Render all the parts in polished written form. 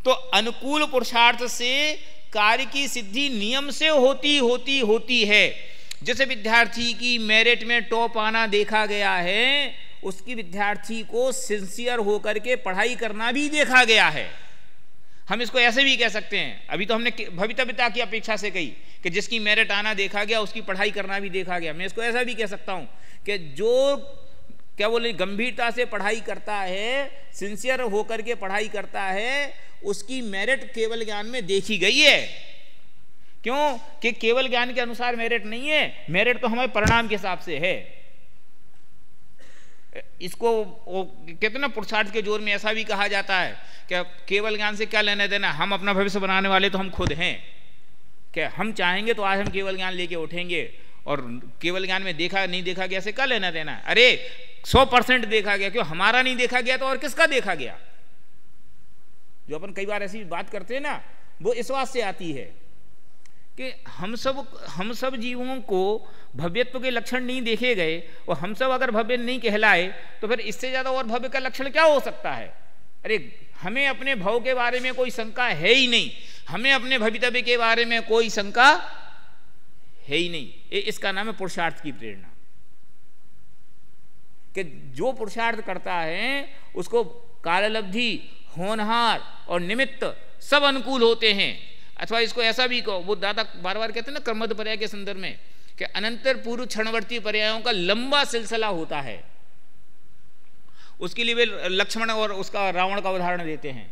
तो अनुकूल पुरुषार्थ से कार्य की सिद्धि नियम से होती है। जैसे विद्यार्थी की मेरिट में टॉप आना देखा गया है, उसकी विद्यार्थी को सिंसियर होकर के पढ़ाई करना भी देखा गया है। हम इसको ऐसे भी कह सकते हैं, अभी तो हमने भवितव्यता की अपेक्षा से कही कि जिसकी मेरिट आना देखा गया उसकी पढ़ाई करना भी देखा गया। मैं इसको ऐसा भी कह सकता हूं कि जो क्या बोले गंभीरता से पढ़ाई करता है, सिंसियर होकर के पढ़ाई करता है, उसकी मेरिट केवल ज्ञान में देखी गई है। क्यों कि केवल ज्ञान के अनुसार मेरिट नहीं है, मेरिट तो हमारे परिणाम के हिसाब से है। इसको कहते ना पुरुषार्थ के जोर में ऐसा भी कहा जाता है कि केवल ज्ञान से क्या लेना देना, हम अपना भविष्य बनाने वाले तो हम खुद हैं। क्या हम चाहेंगे तो आज हम केवल ज्ञान लेके उठेंगे, और केवल ज्ञान में देखा नहीं देखा गया से क्या लेना देना। अरे 100% देखा गया, क्यों हमारा नहीं देखा गया तो और किसका देखा गया। जो अपन कई बार ऐसी बात करते हैं ना, वो इस बात से आती है कि हम सब जीवों को भव्यत्व के लक्षण नहीं देखे गए, और हम सब अगर भव्य नहीं कहलाए तो फिर इससे ज्यादा और भव्य का लक्षण क्या हो सकता है। अरे हमें अपने भव के बारे में कोई शंका है ही नहीं, हमें अपने भवितव्य के बारे में कोई शंका है ही नहीं। इसका नाम है पुरुषार्थ की प्रेरणा। कि जो पुरुषार्थ करता है उसको काललब्धि, होनहार और निमित्त सब अनुकूल होते हैं। अथवा इसको ऐसा भी कहो, वो दादा बार बार कहते हैं ना क्रमबद्ध पर्याय के संदर्भ में कि अनंतर पूर्व क्षणवर्ती पर्यायों का लंबा सिलसिला होता है। उसके लिए वे लक्ष्मण और उसका रावण का उदाहरण देते हैं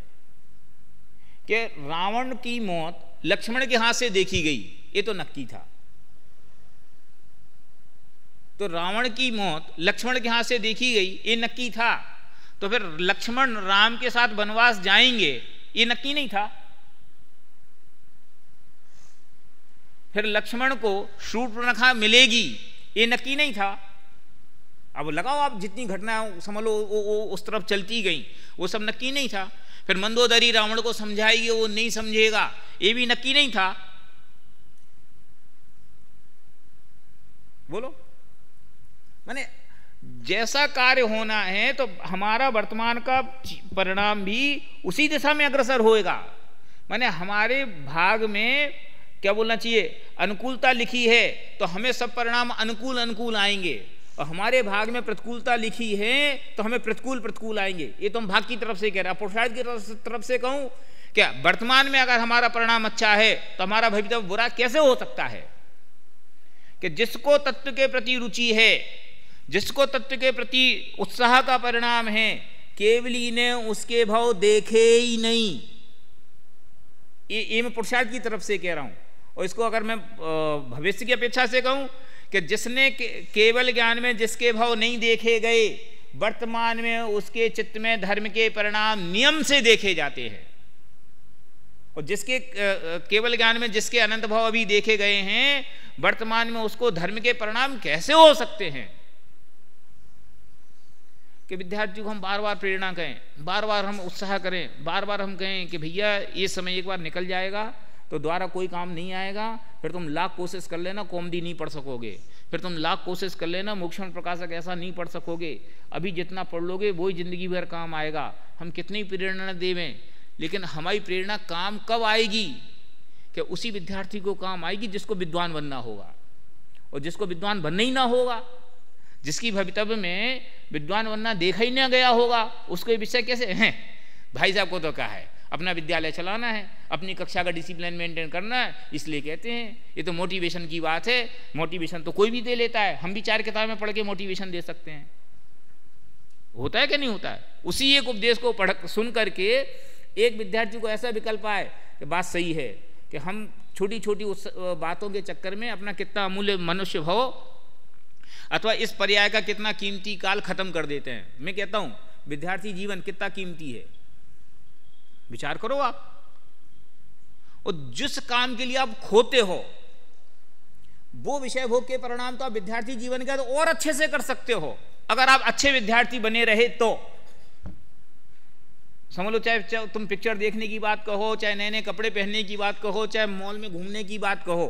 कि रावण की मौत लक्ष्मण के हाथ से देखी गई, ये तो नक्की था। तो रावण की मौत लक्ष्मण के हाथ से देखी गई, ये नक्की था। तो फिर लक्ष्मण राम के साथ वनवास जाएंगे, ये नक्की नहीं था। फिर लक्ष्मण को शूर्पणखा मिलेगी, ये नक्की नहीं था। अब लगाओ आप जितनी घटनाएं समझ लो उस तरफ चलती गई, वो सब नक्की नहीं था। फिर मंदोदरी रावण को समझाएगी, वो नहीं समझेगा, ये भी नक्की नहीं था। बोलो, माने जैसा कार्य होना है तो हमारा वर्तमान का परिणाम भी उसी दिशा में अग्रसर होएगा। माने हमारे भाग में क्या बोलना चाहिए, अनुकूलता लिखी है तो हमें सब परिणाम अनुकूल अनुकूल आएंगे, और हमारे भाग में प्रतिकूलता लिखी है तो हमें प्रतिकूल प्रतिकूल आएंगे। ये तो हम भाग की तरफ से कह रहे हैं। पुरुषार्थ की तरफ से कहूं क्या, वर्तमान में अगर हमारा परिणाम अच्छा है तो हमारा भविष्य बुरा कैसे हो सकता है। कि जिसको तत्व के प्रति रुचि है, जिसको तत्व के प्रति उत्साह का परिणाम है, केवली ने उसके भाव देखे ही नहीं। ये मैं पुरुषार्थ की तरफ से कह रहा हूं। और इसको अगर मैं भविष्य की अपेक्षा से कहूं कि जिसने केवल ज्ञान में जिसके भाव नहीं देखे गए, वर्तमान में उसके चित्त में धर्म के परिणाम नियम से देखे जाते हैं। और जिसके केवल ज्ञान में जिसके अनंत भाव अभी देखे गए हैं, वर्तमान में उसको धर्म के परिणाम कैसे हो सकते हैं। कि विद्यार्थी को हम बार बार प्रेरणा करें, बार बार हम उत्साह करें, बार बार हम कहें कि भैया ये समय एक बार निकल जाएगा तो दोबारा कोई काम नहीं आएगा। फिर तुम लाख कोशिश कर लेना कौमुदी नहीं पढ़ सकोगे, फिर तुम लाख कोशिश कर लेना मोक्षण प्रकाशक ऐसा नहीं पढ़ सकोगे। अभी जितना पढ़ लोगे वही जिंदगी भर काम आएगा। हम कितनी प्रेरणा देवें, लेकिन हमारी प्रेरणा काम कब आएगी कि उसी विद्यार्थी को काम आएगी जिसको विद्वान बनना होगा। और जिसको विद्वान बनना ही ना होगा, जिसकी भवितव्य में विद्वान बनना देखा ही ना गया होगा, उसके विषय कैसे हैं। भाई साहब को तो क्या है, अपना विद्यालय चलाना है, अपनी कक्षा का डिसिप्लिन मेंटेन करना है, इसलिए कहते हैं। ये तो मोटिवेशन की बात है। मोटिवेशन तो कोई भी दे लेता है, हम भी 4 किताबें पढ़ के मोटिवेशन दे सकते हैं। होता है कि नहीं होता है। उसी एक उपदेश को पढ़ सुन करके एक विद्यार्थी को ऐसा विकल्प आए कि बात सही है कि हम छोटी छोटी बातों के चक्कर में अपना कितना अमूल्य मनुष्य भाव अथवा इस पर्याय का कितना कीमती काल खत्म कर देते हैं। मैं कहता हूं विद्यार्थी जीवन कितना कीमती है, विचार करो आप। और जिस काम के लिए आप खोते हो वो विषय भोग के परिणाम तो आप विद्यार्थी जीवन का तो और अच्छे से कर सकते हो अगर आप अच्छे विद्यार्थी बने रहे तो। समझ लो, चाहे तुम पिक्चर देखने की बात कहो, चाहे नए नए कपड़े पहनने की बात कहो, चाहे मॉल में घूमने की बात कहो,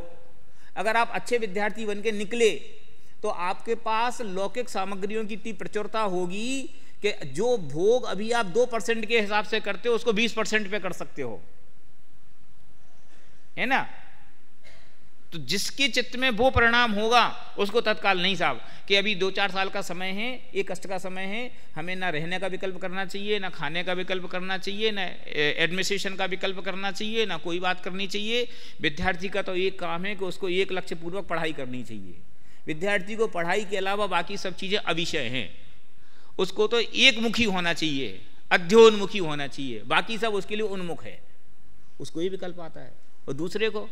अगर आप अच्छे विद्यार्थी बन के निकले तो आपके पास लौकिक सामग्रियों की इतनी प्रचुरता होगी कि जो भोग अभी आप 2% के हिसाब से करते हो उसको 20% पे कर सकते हो, है ना। तो जिसके चित्त में वो परिणाम होगा उसको तत्काल नहीं साहब कि अभी 2-4 साल का समय है, ये कष्ट का समय है, हमें ना रहने का विकल्प करना चाहिए, ना खाने का विकल्प करना चाहिए, ना एडमिनिस्ट्रेशन का विकल्प करना चाहिए, ना कोई बात करनी चाहिए। विद्यार्थी का तो एक काम है कि उसको एक लक्ष्य पूर्वक पढ़ाई करनी चाहिए। विद्यार्थी को पढ़ाई के अलावा बाकी सब चीज़ें अविषय हैं, उसको तो एक मुखी होना चाहिए, अध्ययोन्मुखी होना चाहिए, बाकी सब उसके लिए उन्मुख है, उसको ये विकल्प आता है। और दूसरे को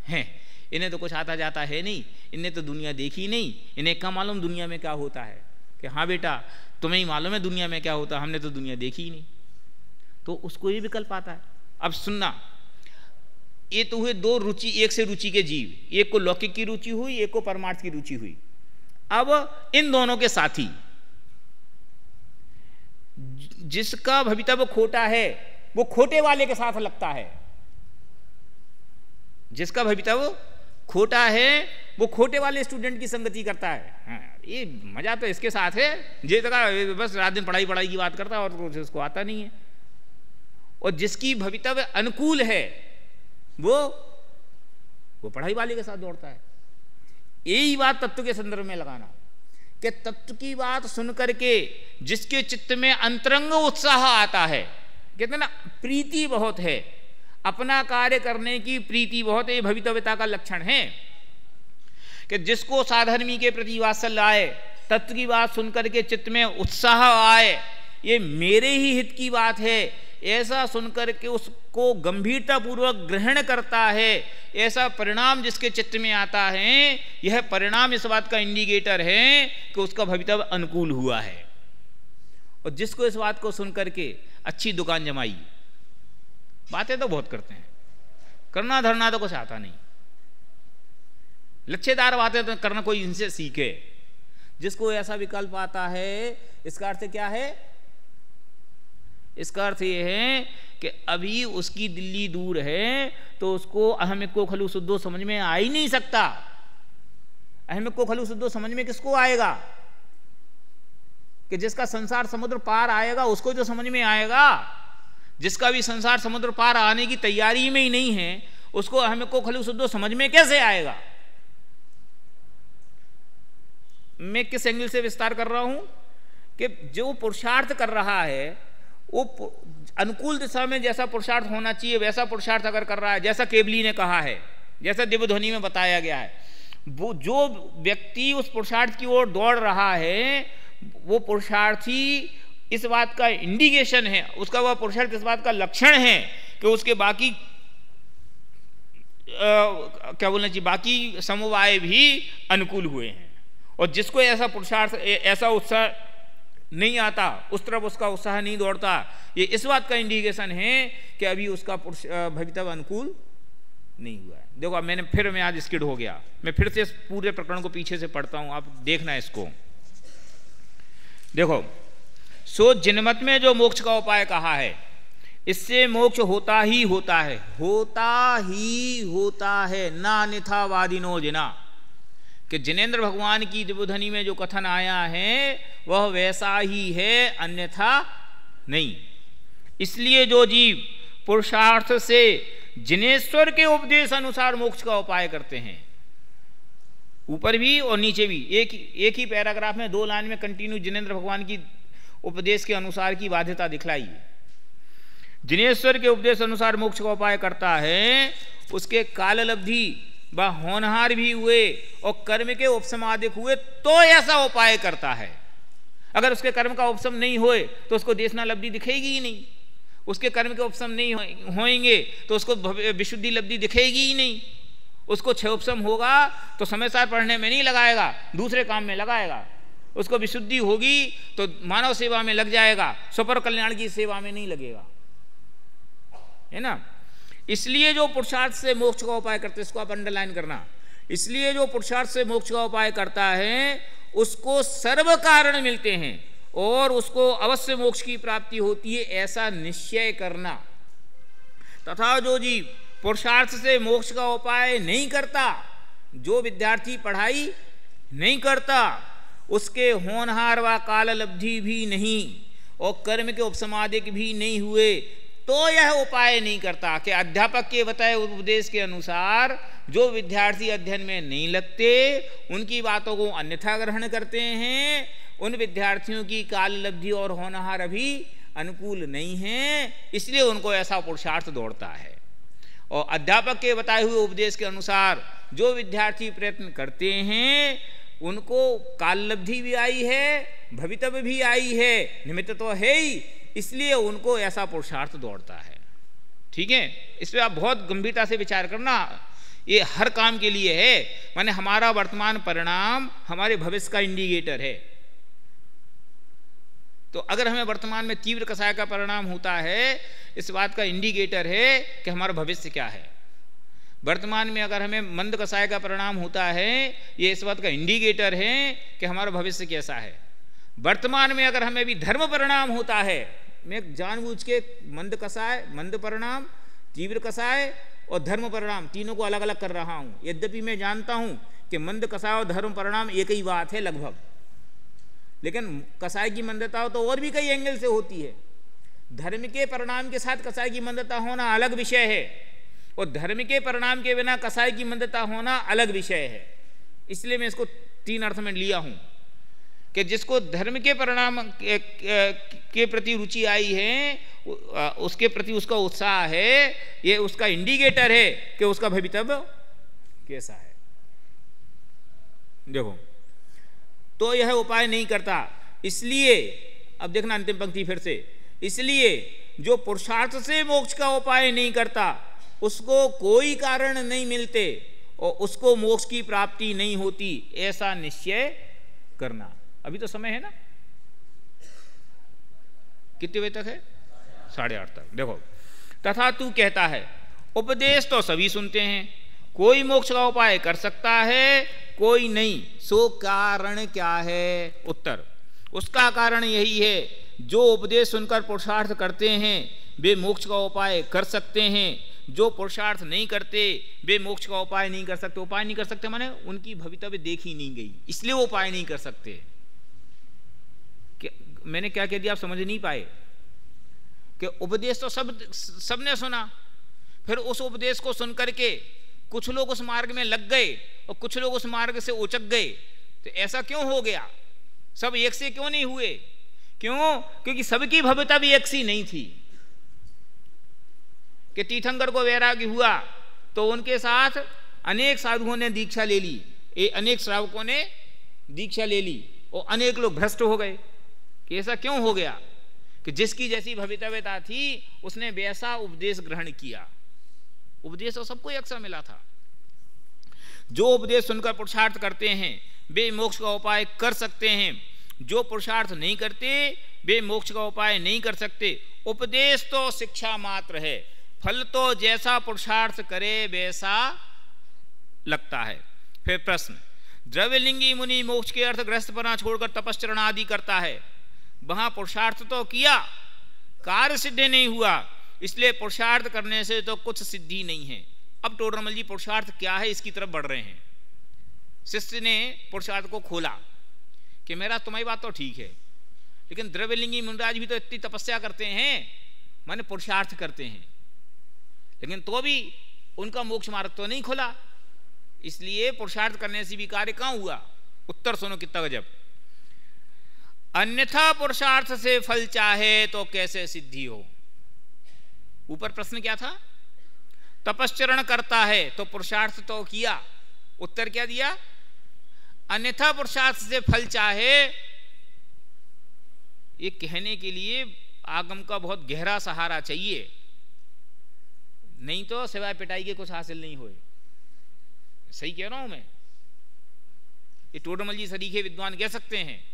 है इन्हें तो कुछ आता जाता है नहीं, इन्हें तो दुनिया देखी नहीं, इन्हें क्या मालूम दुनिया में क्या होता है, कि हाँ बेटा तुम्हें ही मालूम है दुनिया में क्या होता है, हमने तो दुनिया देखी ही नहीं, तो उसको ये विकल्प आता है। अब सुनना, ये तो हुए दो रुचि, एक से रुचि के जीव, एक को लौकिक की रुचि हुई, एक को परमार्थ की रुचि हुई। अब इन दोनों के साथी, जिसका भवितव्य खोटा है वो खोटे वाले के साथ लगता है, जिसका भवितव्य खोटा है वो खोटे वाले स्टूडेंट की संगति करता है। हाँ, ये मजा तो इसके साथ है, जे जगह बस रात दिन पढ़ाई पढ़ाई की बात करता है और कुछ उसको आता नहीं है। और जिसकी भवितव्य अनुकूल है वो पढ़ाई वाले के साथ दौड़ता है। यही बात तत्व के संदर्भ में लगाना कि तत्व की बात सुन करके जिसके चित्त में अंतरंग उत्साह आता है, कहते ना प्रीति बहुत है, अपना कार्य करने की प्रीति बहुत है, ये भवितव्यता का लक्षण है। कि जिसको साधर्मी के प्रति वात्सल्य आए, तत्व की बात सुनकर के चित्त में उत्साह आए, ये मेरे ही हित की बात है, ऐसा सुनकर के उसको गंभीरता पूर्वक ग्रहण करता है, ऐसा परिणाम जिसके चित्त में आता है, यह परिणाम इस बात का इंडिकेटर है कि उसका भवितव्य अनुकूल हुआ है। और जिसको इस बात को सुनकर के अच्छी दुकान जमाई, बातें तो बहुत करते हैं, करना धरना तो कुछ आता नहीं, लच्छेदार बातें तो करना कोई इनसे सीखे। जिसको ऐसा विकल्प आता है, इसका अर्थ क्या है? इसका अर्थ ये है कि अभी उसकी दिल्ली दूर है, तो उसको अहम को खलु शुद्धो समझ में आ ही नहीं सकता। अहम को खलु शुद्धो समझ में किसको आएगा? कि जिसका संसार समुद्र पार आएगा उसको जो समझ में आएगा। जिसका भी संसार समुद्र पार आने की तैयारी में ही नहीं है, उसको अहम को खलु शुद्धो समझ में कैसे आएगा? मैं किस एंगल से विस्तार कर रहा हूं कि जो पुरुषार्थ कर रहा है वो अनुकूल दिशा में जैसा पुरुषार्थ होना चाहिए वैसा पुरुषार्थ अगर कर रहा है, जैसा केवली ने कहा है, जैसा दिव्य ध्वनि में बताया गया है, वो जो व्यक्ति उस पुरुषार्थ की ओर दौड़ रहा है, वो पुरुषार्थी इस बात का इंडिकेशन है, उसका वह पुरुषार्थ इस बात का लक्षण है कि उसके बाकी क्या बोलना चाहिए, बाकी समवाय भी अनुकूल हुए हैं। और जिसको ऐसा पुरुषार्थ, ऐसा उत्साह नहीं आता, उस तरफ उसका उत्साह नहीं दौड़ता, ये इस बात का इंडिकेशन है कि अभी उसका भवितव्य अनुकूल नहीं हुआ है। देखो मैं आज स्किड हो गया, मैं फिर से इस पूरे प्रकरण को पीछे से पढ़ता हूं, आप देखना इसको। देखो, सो जिनमत में जो मोक्ष का उपाय कहा है, इससे मोक्ष होता ही होता है, होता ही होता है, ना अन्यथा वादिनो जिना। कि जिनेंद्र भगवान की दिव्यध्वनि में जो कथन आया है वह वैसा ही है, अन्यथा नहीं। इसलिए जो जीव पुरुषार्थ से जिनेश्वर के उपदेश अनुसार मोक्ष का उपाय करते हैं, ऊपर भी और नीचे भी एक ही पैराग्राफ में 2 लाइन में कंटिन्यू जिनेंद्र भगवान की उपदेश के अनुसार की बाध्यता दिखलाई। जिनेश्वर के उपदेश अनुसार मोक्ष का उपाय करता है, उसके काललब्धि व होनहार भी हुए और कर्म के उपसमादिक हुए तो ऐसा उपाय करता है। अगर उसके कर्म का उपशम नहीं होए तो उसको देशना लब्धि दिखेगी ही नहीं, उसके कर्म के उपशम नहीं होएंगे तो उसको विशुद्धि लब्धि दिखेगी ही नहीं। उसको क्षय उपशम होगा तो समय सार पढ़ने में नहीं लगाएगा, दूसरे काम में लगाएगा। उसको विशुद्धि होगी तो मानव सेवा में लग जाएगा, स्वपर कल्याण की सेवा में नहीं लगेगा, है ना। इसलिए जो पुरुषार्थ से मोक्ष का उपाय करते, इसको आप अंडरलाइन करना, इसलिए जो पुरुषार्थ से मोक्ष का उपाय करता है उसको सर्व कारण मिलते हैं और उसको अवश्य मोक्ष की प्राप्ति होती है, ऐसा निश्चय करना। तथा जो जीव पुरुषार्थ से मोक्ष का उपाय नहीं करता, जो विद्यार्थी पढ़ाई नहीं करता, उसके होनहार व काल लब्धि भी नहीं, और कर्म के उपसमादिक भी नहीं हुए तो यह उपाय नहीं करता। कि अध्यापक के बताए उपदेश के अनुसार जो विद्यार्थी अध्ययन में नहीं लगते, उनकी बातों को अन्यथा ग्रहण करते हैं, उन विद्यार्थियों की काल लब्धि और होनहार अभी अनुकूल नहीं है, इसलिए उनको ऐसा पुरुषार्थ दौड़ता है। और अध्यापक के बताए हुए उपदेश के अनुसार जो विद्यार्थी प्रयत्न करते हैं उनको काल लब्धि भी आई है, भवितव्य भी आई है, निमित्त तो है ही, इसलिए उनको ऐसा पुरुषार्थ दौड़ता है। ठीक है, इस पर आप बहुत गंभीरता से विचार करना। ये हर काम के लिए है, माने हमारा वर्तमान परिणाम हमारे भविष्य का इंडिकेटर है। तो अगर हमें वर्तमान में तीव्र कषाय का परिणाम होता है, इस बात का इंडिकेटर है कि हमारा भविष्य क्या है। वर्तमान में अगर हमें मंद कषाय का परिणाम होता है, ये इस बात का इंडिकेटर है कि हमारा भविष्य कैसा है। वर्तमान में अगर हमें भी धर्म परिणाम होता है, मैं जानबूझ के मंद कषाय, मंद परिणाम, तीव्र कषाय और धर्म परिणाम तीनों को अलग अलग कर रहा हूं। यद्यपि मैं जानता हूं कि मंद कषाय और धर्म परिणाम एक ही बात है लगभग, लेकिन कषाय की मंदता तो और भी कई एंगल से होती है। धर्म के परिणाम के साथ कषाय की मंदता होना अलग विषय है, और धर्म के परिणाम के बिना कषाय की मंदता होना अलग विषय है। इसलिए मैं इसको तीन अर्थ में लिया हूं कि जिसको धर्म के परिणाम के प्रति रुचि आई है, उसके प्रति उसका उत्साह है, ये उसका इंडिकेटर है कि उसका भवितव्य कैसा है। देखो, तो यह उपाय नहीं करता, इसलिए अब देखना अंतिम पंक्ति फिर से, इसलिए जो पुरुषार्थ से मोक्ष का उपाय नहीं करता उसको कोई कारण नहीं मिलते और उसको मोक्ष की प्राप्ति नहीं होती, ऐसा निश्चय करना। अभी तो समय है ना, कितने बजे तक है? 8:30 तक। देखो, तथा तू कहता है उपदेश तो सभी सुनते हैं, कोई मोक्ष का उपाय कर सकता है, कोई नहीं, सो कारण क्या है? उत्तर, उसका कारण यही है जो उपदेश सुनकर पुरुषार्थ करते हैं वे मोक्ष का उपाय कर सकते हैं, जो पुरुषार्थ नहीं करते वे मोक्ष का उपाय नहीं कर सकते। उपाय नहीं कर सकते माने उनकी भवितव्य देखी नहीं गई, इसलिए वो उपाय नहीं कर सकते। मैंने क्या कह दिया आप समझ नहीं पाए? कि उपदेश तो सबने सुना, फिर उस उपदेश को सुनकर के कुछ लोग उस मार्ग में लग गए और कुछ लोग उस मार्ग से उचक गए। तो ऐसा क्यों हो गया? सब एक से क्यों नहीं हुए? क्यों? क्योंकि सबकी भवितव्य एक सी नहीं थी। कि तीर्थंकर को वैराग्य हुआ तो उनके साथ अनेक साधुओं ने दीक्षा ले ली, अनेक श्रावकों ने दीक्षा ले ली और अनेक लोग भ्रष्ट हो गए। कि ऐसा क्यों हो गया? कि जिसकी जैसी भवितव्यता थी उसने वैसा उपदेश ग्रहण किया। उपदेश तो सबको एक सा मिला था। जो उपदेश सुनकर पुरुषार्थ करते हैं वे मोक्ष का उपाय कर सकते हैं, जो पुरुषार्थ नहीं करते वे मोक्ष का उपाय नहीं कर सकते। उपदेश तो शिक्षा मात्र है, फल तो जैसा पुरुषार्थ करे वैसा लगता है। फिर प्रश्न, द्रव्यलिंगी मुनि मोक्ष के अर्थ गृहस्थपना छोड़कर तपश्चरण आदि करता है, वहां पुरुषार्थ तो किया, कार्य सिद्ध नहीं हुआ, इसलिए पुरुषार्थ करने से तो कुछ सिद्धि नहीं है। अब टोडरमल जी पुरुषार्थ क्या है इसकी तरफ बढ़ रहे हैं। शिष्य ने पुरुषार्थ को खोला कि मेरा तुम्हारी बात तो ठीक है, लेकिन द्रव्यलिंगी मुनिराज भी तो इतनी तपस्या करते हैं, माने पुरुषार्थ करते हैं, लेकिन तो भी उनका मोक्ष मार्ग तो नहीं खुला, इसलिए पुरुषार्थ करने से भी कार्य कहां हुआ? उत्तर सुनो कितना गजब। अन्यथा पुरुषार्थ से फल चाहे तो कैसे सिद्धि हो? ऊपर प्रश्न क्या था? तपश्चरण करता है तो पुरुषार्थ तो किया, उत्तर क्या दिया? अन्यथा पुरुषार्थ से फल चाहे। ये कहने के लिए आगम का बहुत गहरा सहारा चाहिए, नहीं तो सिवाय पिटाई के कुछ हासिल नहीं हुए। सही कह रहा हूं मैं? ये टोडरमल जी सरीखे विद्वान कह सकते हैं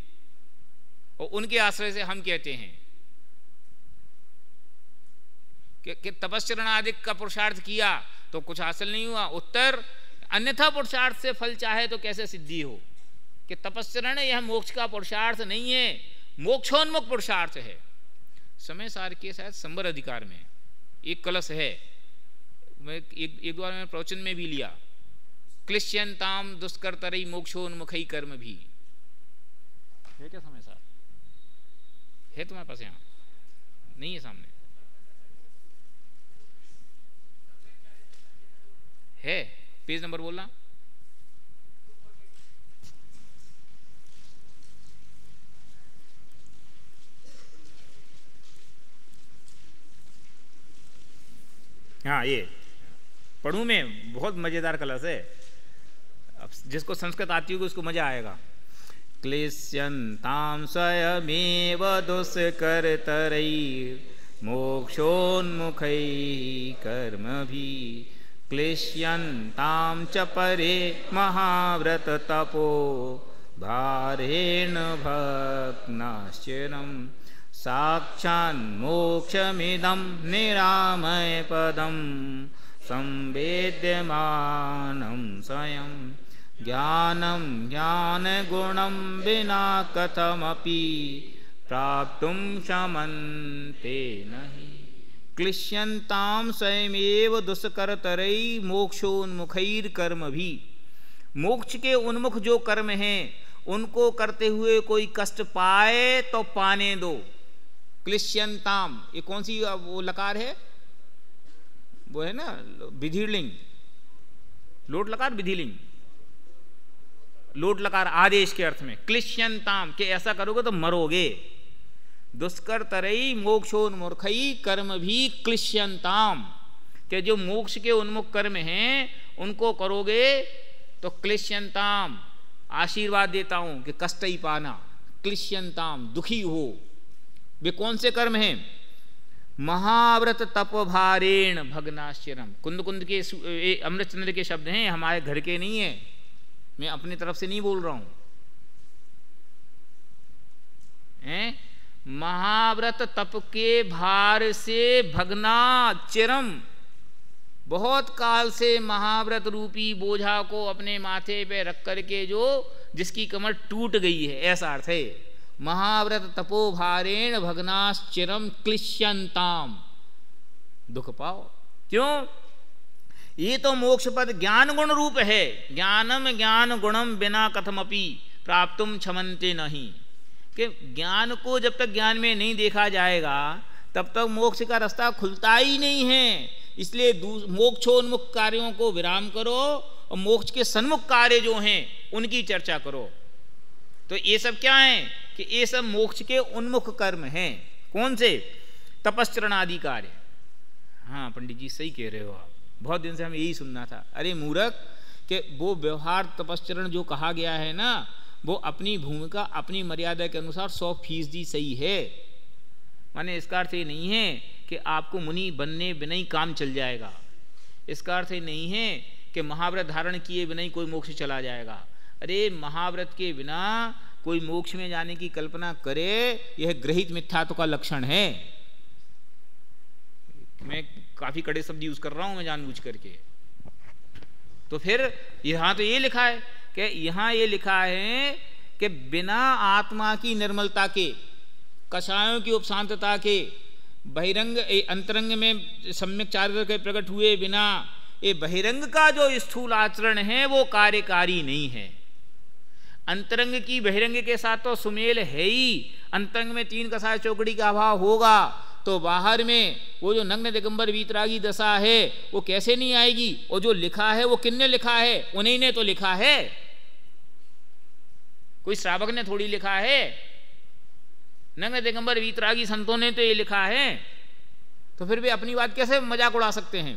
और उनके आश्रय से हम कहते हैं कि तपश्चरण आदि का पुरुषार्थ किया तो कुछ हासिल नहीं हुआ। उत्तर, अन्यथा पुरुषार्थ से फल चाहे तो कैसे सिद्धि हो? कि तपश्चरण यह मोक्ष का पुरुषार्थ नहीं है, मोक्षोन्मुख पुरुषार्थ है। समय सार के शायद संबर अधिकार में एक कलश है, मैं एक बार मैं प्रवचन में भी लिया, क्लिश्यंताम दुष्कर्तरई मोक्षोन्मुखई कर्म भी है। क्या समय सार? है तुम्हारे पास? यहाँ नहीं है सामने? है? पेज नंबर बोलना। हाँ, ये पढ़ूं मैं, बहुत मजेदार कलश है। अब जिसको संस्कृत आती होगी उसको मजा आएगा। क्लेश्यन्तां स्वयमेव दुष्करतरैः मोक्षोन्मुखैः कर्मभिः क्लेश्यन्तां च परे महाव्रततपो भारेण भग्नाश्चिरं साक्षान्मोक्षमिदं निरामयपदं संवेद्यमानं स्वयं ज्ञानं ज्ञानगुणं विना कथमपि प्राप्तुं शमन्ते नहि। क्लिश्यन्तां स्वयमेव दुष्करतरैः मोक्षोन्मुखैर्कर्मभिः। मोक्ष के उन्मुख जो कर्म हैं उनको करते हुए कोई कष्ट पाए तो पाने दो। क्लिश्यन्ताम, ये कौन सी वो लकार है? वो है ना विधिलिंग, लोट लकार विधिलिंग, लोट लकार आदेश के अर्थ में। क्लिश्यन्ताम के ऐसा करोगे तो मरोगे। दुष्करतरैः मोक्षोन्मुखैः कर्म भी क्लिश्यन्ताम, के जो मोक्ष के उन्मुख कर्म हैं उनको करोगे तो क्लिश्यन्ताम, आशीर्वाद देता हूं कि कष्ट ही पाना। क्लिश्यन्ताम, दुखी हो। वे कौन से कर्म हैं? महाव्रत तपभारेण भग्नाश्चरम। कुंद कुंद के अमृतचंद्र के शब्द हैं, हमारे घर के नहीं है, मैं अपनी तरफ से नहीं बोल रहा हूं। महाव्रत तप के भार से भगना चिरम, बहुत काल से महाव्रत रूपी बोझा को अपने माथे पे रख करके जो जिसकी कमर टूट गई है, ऐसा अर्थ है। महाव्रत तपो भारेण भग्नाश्चिरम क्लिश्यन्ताम, दुख पाओ। क्यों? ये तो मोक्ष पद ज्ञान गुण रूप है। ज्ञानम ज्ञान गुणम बिना कथमपि प्राप्तुम क्षमन्ते नहीं। कि ज्ञान को जब तक ज्ञान में नहीं देखा जाएगा तब तक मोक्ष का रास्ता खुलता ही नहीं है। इसलिए मोक्षोन्मुख कार्यों को विराम करो और मोक्ष के सन्मुख कार्य जो हैं उनकी चर्चा करो। तो ये सब क्या है कि ये सब मोक्ष के उन्मुख कर्म हैं। कौन से? तपश्चरण आदि कार्य। हाँ पंडित जी सही कह रहे हो आप, बहुत दिन से हमें यही सुनना था। अरे मूर्ख, कि वो व्यवहार तपश्चरण जो कहा गया है ना, वो अपनी भूमिका अपनी मर्यादा के अनुसार 100% सही है। माने इसका अर्थ ये नहीं है कि आपको मुनि बनने बिना ही काम चल जाएगा। इसका अर्थ ये नहीं है कि महाव्रत धारण किए बिना ही कोई मोक्ष चला जाएगा। अरे महाव्रत के बिना कोई मोक्ष में जाने की कल्पना करे, यह गृहीत मिथ्यात्व का लक्षण है। मैं काफी कड़े शब्द यूज कर रहा हूं मैं जानबूझ करके। तो फिर यहां तो ये लिखा है कि यहां ये लिखा है कि बिना आत्मा की निर्मलता के, कषायों की उपशांतता के, बहिरंग अंतरंग में सम्यक चारित्र के प्रकट हुए बिना ये बहिरंग का जो स्थूल आचरण है वो कार्यकारी नहीं है। अंतरंग की बहिरंग के साथ तो सुमेल है ही। अंतरंग में 3 कषाय चौकड़ी का अभाव होगा तो बाहर में वो जो नग्न दिगंबर वीतरागी दशा है वो कैसे नहीं आएगी। और जो लिखा है वो किसने लिखा है? उन्हीं ने तो लिखा है, कोई श्रावक ने थोड़ी लिखा है। नग्न दिगंबर वीतरागी संतों ने तो ये लिखा है। तो फिर वे अपनी बात कैसे मजाक उड़ा सकते हैं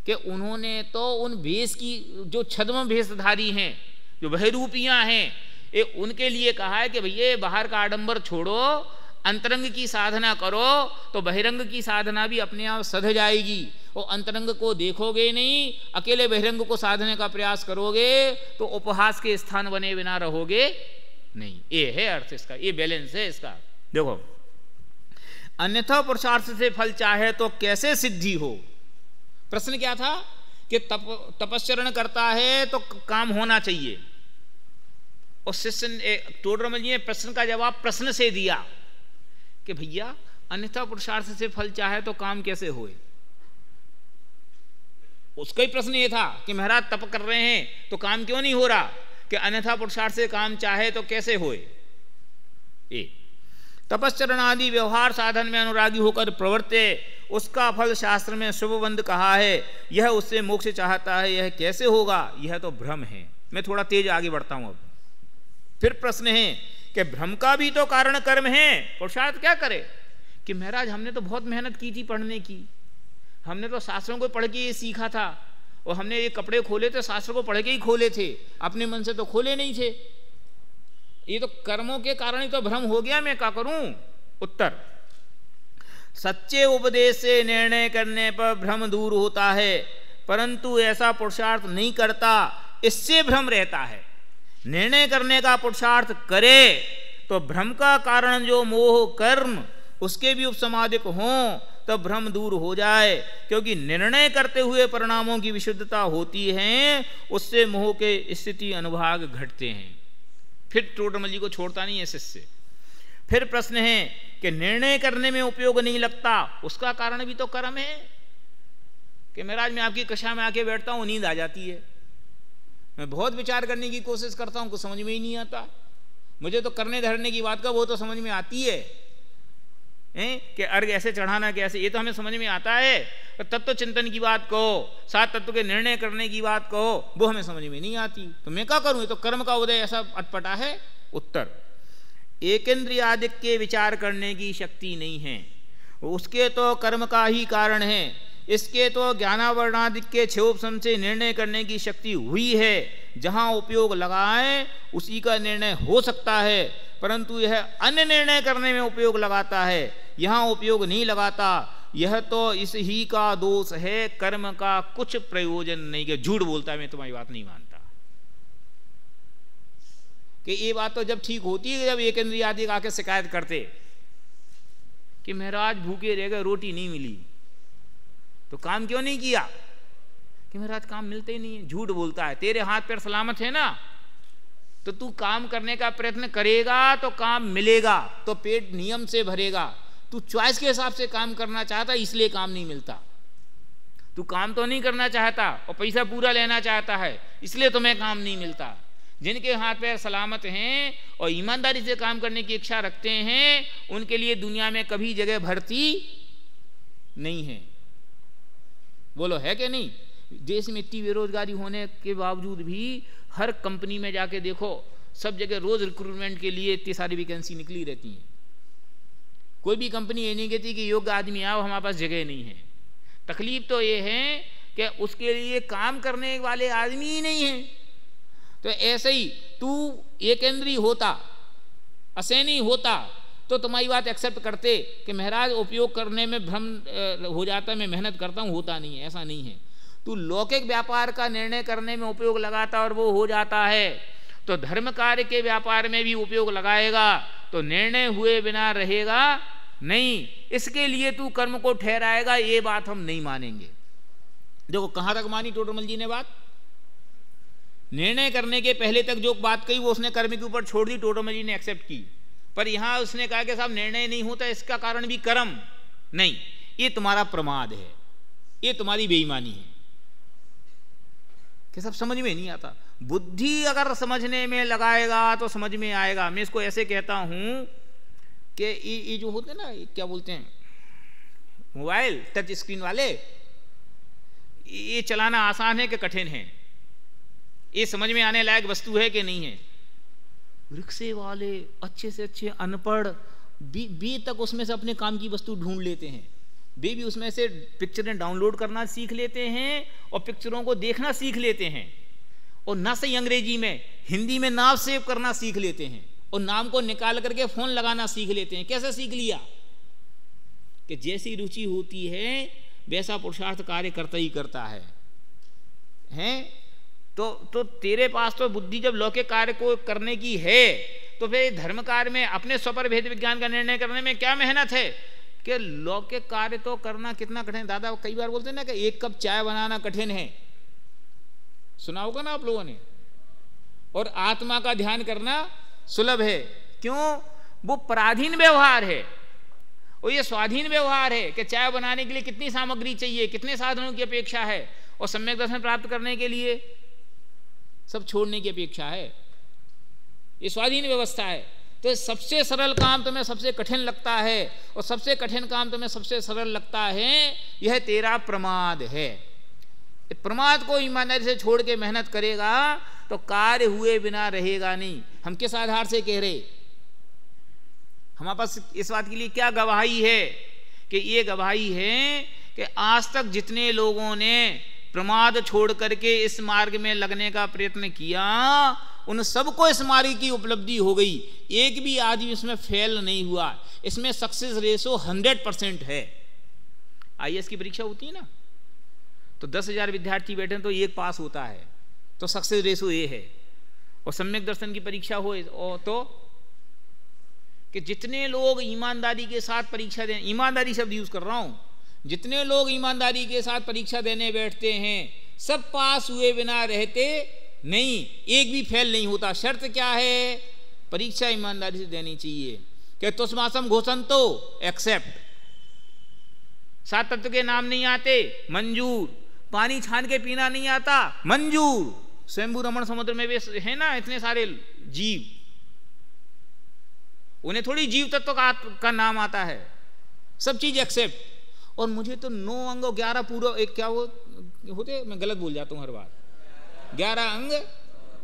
कि उन्होंने तो उन भेष की जो छद्म भेषधारी हैं, जो बहरूपियां हैं, ये उनके लिए कहा है कि भैया बाहर का आडंबर छोड़ो, अंतरंग की साधना करो तो बहिरंग की साधना भी अपने आप सध जाएगी। और अंतरंग को देखोगे नहीं, अकेले बहिरंग को साधने का प्रयास करोगे तो उपहास के स्थान बने बिना रहोगे नहीं। ये है अर्थ इसका, ये बैलेंस है इसका। देखो, अन्यथा पुरुषार्थ से फल चाहे तो कैसे सिद्धि हो। प्रश्न क्या था कि तपश्चरण करता है तो काम होना चाहिए। और शिष्य टोडरमल जी ने प्रश्न का जवाब प्रश्न से दिया कि भैया अन्यथा पुरुषार्थ से फल चाहे तो काम कैसे होए। उसका ही प्रश्न ये था कि महाराज तप कर रहे हैं तो काम क्यों नहीं हो रहा, कि अन्यथा पुरुषार्थ से काम चाहे तो कैसे होए। तपश्चरण आदि व्यवहार साधन में अनुरागी होकर प्रवर्ते, उसका फल शास्त्र में शुभबंध कहा है। यह उससे मोक्ष चाहता है, यह कैसे होगा? यह तो भ्रम है। मैं थोड़ा तेज आगे बढ़ता हूं। अब फिर प्रश्न है कि भ्रम का भी तो कारण कर्म है, पुरुषार्थ क्या करे? कि महाराज हमने तो बहुत मेहनत की थी पढ़ने की, हमने तो शास्त्रों को पढ़ के ये सीखा था, और हमने ये कपड़े खोले थे शास्त्रों को पढ़ के ही खोले थे, अपने मन से तो खोले नहीं थे। ये तो कर्मों के कारण ही तो भ्रम हो गया, मैं क्या करूं? उत्तर, सच्चे उपदेश से निर्णय करने पर भ्रम दूर होता है, परंतु ऐसा पुरुषार्थ नहीं करता, इससे भ्रम रहता है। निर्णय करने का पुरुषार्थ करे तो भ्रम का कारण जो मोह कर्म उसके भी उपसमादिक हों तो भ्रम दूर हो जाए, क्योंकि निर्णय करते हुए परिणामों की विशुद्धता होती है, उससे मोह के स्थिति अनुभाग घटते हैं। फिर टोटमल जी को छोड़ता नहीं है शिष्य। फिर प्रश्न है कि निर्णय करने में उपयोग नहीं लगता, उसका कारण भी तो कर्म है। कि महाराज मैं आपकी कक्षा में आके बैठता हूँ, नींद आ जाती है, मैं बहुत विचार करने की कोशिश करता हूँ, कुछ समझ में ही नहीं आता। मुझे तो करने धरने की बात का वो तो समझ में आती है, कि अर्घ ऐसे चढ़ाना कैसे, ये तो हमें समझ में आता है। तो तत्व चिंतन की बात कहो, सात तत्व के निर्णय करने की बात कहो, वो हमें समझ में नहीं आती, तो मैं क्या करूं? ये तो कर्म का उदय ऐसा अटपटा है। उत्तर, एकेंद्रियादिक के विचार करने की शक्ति नहीं है, उसके तो कर्म का ही कारण है। इसके तो ज्ञानावरणादिक के क्षोभसम से निर्णय करने की शक्ति हुई है। जहां उपयोग लगाए उसी का निर्णय हो सकता है, परंतु यह अन्य निर्णय करने में उपयोग लगाता है, यहाँ उपयोग नहीं लगाता। यह तो इस ही का दोष है, कर्म का कुछ प्रयोजन नहीं। के झूठ बोलता है, मैं तुम्हारी बात नहीं मानता। कि ये बात तो जब ठीक होती है जब एक इंद्रिय आदि आके शिकायत करते कि महाराज भूखे रह गए, रोटी नहीं मिली, तो काम क्यों नहीं किया? कि महाराज काम मिलते ही नहीं है। झूठ बोलता है। तेरे हाथ पैर सलामत है ना, तो तू काम करने का प्रयत्न करेगा तो काम मिलेगा, तो पेट नियम से भरेगा। तू चॉइस के हिसाब से काम करना चाहता, इसलिए काम नहीं मिलता। तू काम तो नहीं करना चाहता और पैसा पूरा लेना चाहता है, इसलिए तुम्हें काम नहीं मिलता। जिनके हाथ पैर सलामत हैं और ईमानदारी से काम करने की इच्छा रखते हैं, उनके लिए दुनिया में कभी जगह भरती नहीं है। बोलो है कि नहीं? देश में इतनी बेरोजगारी होने के बावजूद भी हर कंपनी में जाके देखो, सब जगह रोज रिक्रूटमेंट के लिए इतनी सारी वैकेंसी निकली रहती हैं। कोई भी कंपनी ये नहीं कहती कि योग्य आदमी आओ, हमारे पास जगह नहीं है। तकलीफ तो ये है कि उसके लिए काम करने वाले आदमी ही नहीं है। तो ऐसे ही तू एकेंद्रीय होता, असैनी होता, तो तुम्हारी बात एक्सेप्ट करते कि महाराज उपयोग करने में भ्रम हो जाता है, मैं मेहनत करता हूँ, होता नहीं है। ऐसा नहीं है। तू लौकिक व्यापार का निर्णय करने में उपयोग लगाता और वो हो जाता है, तो धर्म कार्य के व्यापार में भी उपयोग लगाएगा तो निर्णय हुए बिना रहेगा नहीं। इसके लिए तू कर्म को ठहराएगा, ये बात हम नहीं मानेंगे। देखो कहाँ तक मानी टोटमल जी ने बात। निर्णय करने के पहले तक जो बात कही वो उसने कर्म के ऊपर छोड़ दी, टोटमल जी ने एक्सेप्ट की। पर यहां उसने कहा कि साहब निर्णय नहीं होता, इसका कारण भी कर्म नहीं, ये तुम्हारा प्रमाद है, ये तुम्हारी बेईमानी है। कि सब समझ में नहीं आता। बुद्धि अगर समझने में लगाएगा तो समझ में आएगा। मैं इसको ऐसे कहता हूं कि ये जो होते हैं ना, क्या बोलते हैं, मोबाइल टच स्क्रीन वाले, ये चलाना आसान है कि कठिन है? ये समझ में आने लायक वस्तु है कि नहीं है? रिक्शे वाले अच्छे से अच्छे अनपढ़ बी तक उसमें से अपने काम की वस्तु ढूंढ लेते हैं। वे भी उसमें से पिक्चरें डाउनलोड करना सीख लेते हैं और पिक्चरों को देखना सीख लेते हैं, और ना सही अंग्रेजी में, हिंदी में नाम सेव करना सीख लेते हैं, और नाम को निकाल करके फोन लगाना सीख लेते हैं। कैसे सीख लिया? कि जैसी रुचि होती है वैसा पुरुषार्थ कार्य करता ही करता है, हैं? तो तेरे पास तो बुद्धि जब लौकिक कार्य को करने की है, तो फिर धर्म कार्य में अपने स्वपर भेद विज्ञान का निर्णय करने में क्या मेहनत है? कि लौकिक कार्य तो करना कितना कठिन। दादा कई बार बोलते हैं ना कि एक कप चाय बनाना कठिन है, सुना होगा ना आप लोगों ने, और आत्मा का ध्यान करना सुलभ है। क्यों? वो पराधीन व्यवहार है और ये स्वाधीन व्यवहार है। कि चाय बनाने के लिए कितनी सामग्री चाहिए, कितने साधनों की अपेक्षा है, और सम्यक दर्शन प्राप्त करने के लिए सब छोड़ने की अपेक्षा है। ये स्वाधीन व्यवस्था है। तो सबसे सरल काम तुम्हें सबसे कठिन लगता है और सबसे कठिन काम तुम्हें सबसे सरल लगता है, यह तेरा प्रमाद है। प्रमाद को ईमानदारी से छोड़ के मेहनत करेगा तो कार्य हुए बिना रहेगा नहीं। हम किस आधार से कह रहे, हमारे पास इस बात के लिए क्या गवाही है कि ये गवाही है कि आज तक जितने लोगों ने प्रमाद छोड़ करके इस मार्ग में लगने का प्रयत्न किया, उन सबको इस मार्ग की उपलब्धि हो गई। एक भी आदमी इसमें फेल नहीं हुआ। इसमें सक्सेस रेशो 100% है। IAS की परीक्षा होती है ना, तो 10,000 विद्यार्थी बैठे तो एक पास होता है, तो सक्सेस रेशो ये है। और सम्यक दर्शन की परीक्षा हो तो कि जितने लोग ईमानदारी के साथ परीक्षा दें, ईमानदारी शब्द यूज कर रहा हूं, जितने लोग ईमानदारी के साथ परीक्षा देने बैठते हैं सब पास हुए बिना रहते नहीं, एक भी फेल नहीं होता। शर्त क्या है, परीक्षा ईमानदारी से देनी चाहिए। कि तुस्मासम घोषंतो एक्सेप्ट, 7 तत्व के नाम नहीं आते मंजूर, पानी छान के पीना नहीं आता मंजूर, स्वयंभू रमण समुद्र में भी है ना इतने सारे जीव, उन्हें थोड़ी जीव तत्व का नाम आता है, सब चीज एक्सेप्ट। और मुझे तो 9 अंग 11 पूर्व, एक क्या वो होते, मैं गलत बोल जाता हूं हर बार, 11 अंग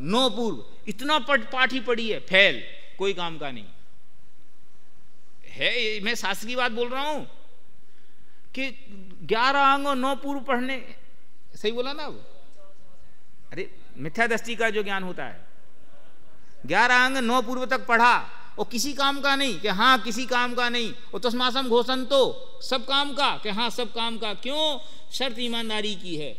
9 पूर्व, इतना पाठी पड़ी है, फेल कोई काम का नहीं है। मैं शास्त्र की बात बोल रहा हूं कि 11 अंग और 9 पूर्व पढ़ने, सही बोला ना अब? अरे मिथ्या दृष्टि का जो ज्ञान होता है, 11 अंग 9 पूर्व तक पढ़ा और किसी काम का नहीं, कि हाँ किसी काम का नहीं। और तस्मासम घोषण तो सब काम का, कि हाँ सब काम का। क्यों? शर्त ईमानदारी की है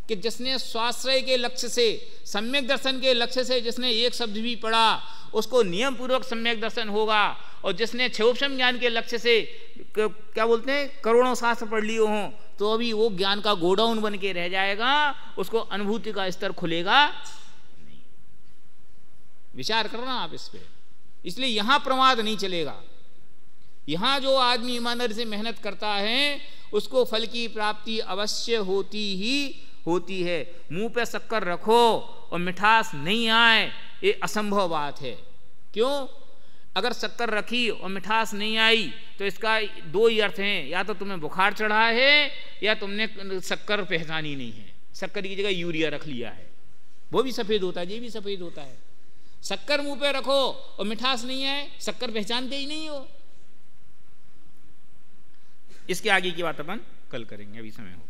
कि जिसने स्वाश्रय के लक्ष्य से, सम्यक दर्शन के लक्ष्य से जिसने एक शब्द भी पढ़ा उसको नियम पूर्वक सम्यक दर्शन होगा। और जिसने क्षयोपशम ज्ञान के लक्ष्य से क्या बोलते हैं करोड़ों शास्त्र पढ़ लिए हों तो अभी वो ज्ञान का गोडाउन बन के रह जाएगा, उसको अनुभूति का स्तर खुलेगा नहीं। विचार करना आप इस पे। इसलिए यहां प्रमाद नहीं चलेगा। यहां जो आदमी ईमानदारी से मेहनत करता है उसको फल की प्राप्ति अवश्य होती ही होती है। मुंह पे शक्कर रखो और मिठास नहीं आए, ये असंभव बात है। क्यों? अगर शक्कर रखी और मिठास नहीं आई तो इसका 2 ही अर्थ हैं, या तो तुम्हें बुखार चढ़ा है या तुमने शक्कर पहचानी नहीं है, शक्कर की जगह यूरिया रख लिया है, वो भी सफेद होता है, ये भी सफेद होता है। शक्कर मुंह पे रखो और मिठास नहीं आए, शक्कर पहचानते ही नहीं हो। इसके आगे की बात अपन कल करेंगे, अभी समय हो।